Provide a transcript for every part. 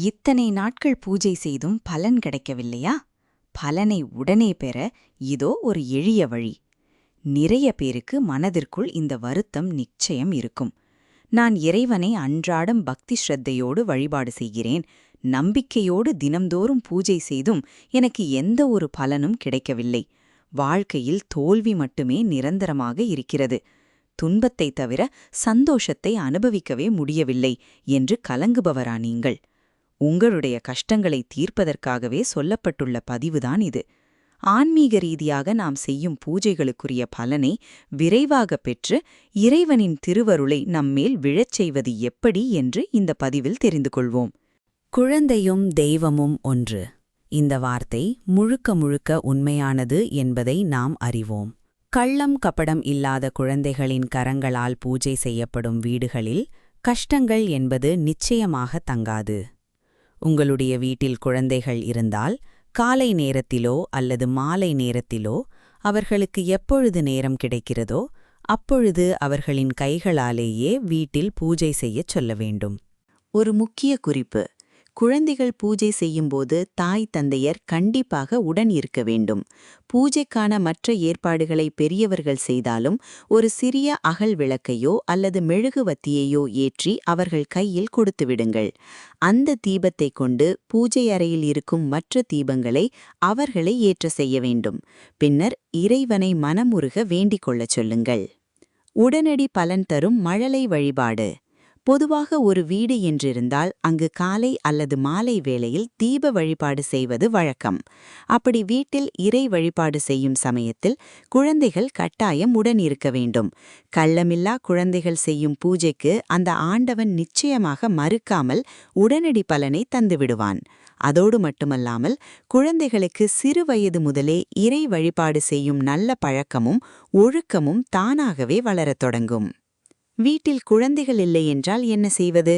இத்தனை நாட்கள் பூஜை செய்தும் பலன் கிடைக்கவில்லையா? பலனை உடனே பெற இதோ ஒரு எளிய வழி. நிறைய பேருக்கு மனதிற்குள் இந்த வருத்தம் நிச்சயம் இருக்கும். நான் இறைவனை அன்றாடம் பக்தி ஸ்ரத்தையோடு வழிபாடு செய்கிறேன், நம்பிக்கையோடு தினம்தோறும் பூஜை செய்தும் எனக்கு எந்த ஒரு பலனும் கிடைக்கவில்லை. வாழ்க்கையில் தோல்வி மட்டுமே நிரந்தரமாக இருக்கிறது. துன்பத்தை தவிர சந்தோஷத்தை அனுபவிக்கவே முடியவில்லை என்று கலங்குபவரா நீங்கள்? உங்களுடைய கஷ்டங்களை தீர்ப்பதற்காகவே சொல்லப்பட்டுள்ள பதிவுதான் இது. ஆன்மீக ரீதியாக நாம் செய்யும் பூஜைகளுக்குரிய பலனை விரைவாகப் பெற்று இறைவனின் திருவருளை நம்மேல் விழச் செய்வது எப்படி என்று இந்த பதிவில் தெரிந்து கொள்வோம். குழந்தையும் தெய்வமும் ஒன்று. இந்த வார்த்தை முழுக்க முழுக்க உண்மையானது என்பதை நாம் அறிவோம். கள்ளம் கபடம் இல்லாத குழந்தைகளின் கரங்களால் பூஜை செய்யப்படும் வீடுகளில் கஷ்டங்கள் என்பது நிச்சயமாக தங்காது. உங்களுடைய வீட்டில் குழந்தைகள் இருந்தால் காலை நேரத்திலோ அல்லது மாலை நேரத்திலோ அவர்களுக்கு எப்பொழுது நேரம் கிடைக்கிறதோ அப்பொழுது அவர்களின் கைகளாலேயே வீட்டில் பூஜை செய்யச் சொல்ல வேண்டும். ஒரு முக்கிய குறிப்பு: குழந்தைகள் பூஜை செய்யும்போது தாய் தந்தையர் கண்டிப்பாக உடன் இருக்க வேண்டும். பூஜைக்கான மற்ற ஏற்பாடுகளை பெரியவர்கள் செய்தாலும் ஒரு சிறிய அகல் விளக்கையோ அல்லது மெழுகுவத்தியையோ ஏற்றி அவர்கள் கையில் கொடுத்து விடுங்கள். அந்த தீபத்தை கொண்டு பூஜை அறையில் இருக்கும் மற்ற தீபங்களை அவர்களை ஏற்ற செய்ய வேண்டும். பின்னர் இறைவனை மனமுருக வேண்டிக் கொள்ளச் சொல்லுங்கள். உடனடி பலன் தரும் மழலை வழிபாடு. பொதுவாக ஒரு வீடு என்றிருந்தால் அங்கு காலை அல்லது மாலை வேளையில் தீப வழிபாடு செய்வது வழக்கம். அப்படி வீட்டில் இறை வழிபாடு செய்யும் சமயத்தில் குழந்தைகள் கட்டாயம் உடன் இருக்க வேண்டும். கள்ளமில்லா குழந்தைகள் செய்யும் பூஜைக்கு அந்த ஆண்டவன் நிச்சயமாக மறுக்காமல் உடனடி பலனை தந்துவிடுவான். அதோடு மட்டுமல்லாமல் குழந்தைகளுக்கு சிறு வயது முதலே இறை வழிபாடு செய்யும் நல்ல பழக்கமும் ஒழுக்கமும் தானாகவே வளரத் தொடங்கும். வீட்டில் குழந்தைகள் இல்லை என்றால் என்ன செய்வது?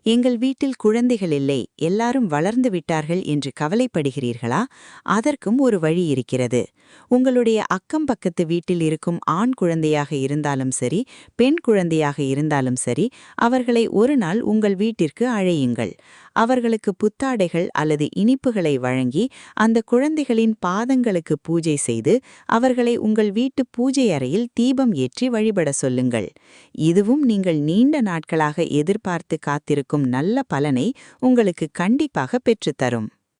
எங்கள் வீட்டில் குழந்தைகள் இல்லை, எல்லாரும் வளர்ந்து விட்டார்கள் என்று கவலைப்படுகிறீர்களா? அதற்கும் ஒரு வழி இருக்கிறது. உங்களுடைய அக்கம் பக்கத்து வீட்டில் இருக்கும் ஆண் குழந்தையாக இருந்தாலும் சரி, பெண் குழந்தையாக இருந்தாலும் சரி, அவர்களை ஒரு நாள் உங்கள் வீட்டிற்கு அழையுங்கள். அவர்களுக்கு புத்தாடைகள் அல்லது இனிப்புகளை வழங்கி அந்த குழந்தைகளின் பாதங்களுக்கு பூஜை செய்து அவர்களை உங்கள் வீட்டு பூஜை அறையில் தீபம் ஏற்றி வழிபட சொல்லுங்கள். இதுவும் நீங்கள் நீண்ட நாட்களாக எதிர்பார்த்து காத்திருக்கும் நல்ல பலனை உங்களுக்கு கண்டிப்பாக பெற்றுத்தரும்.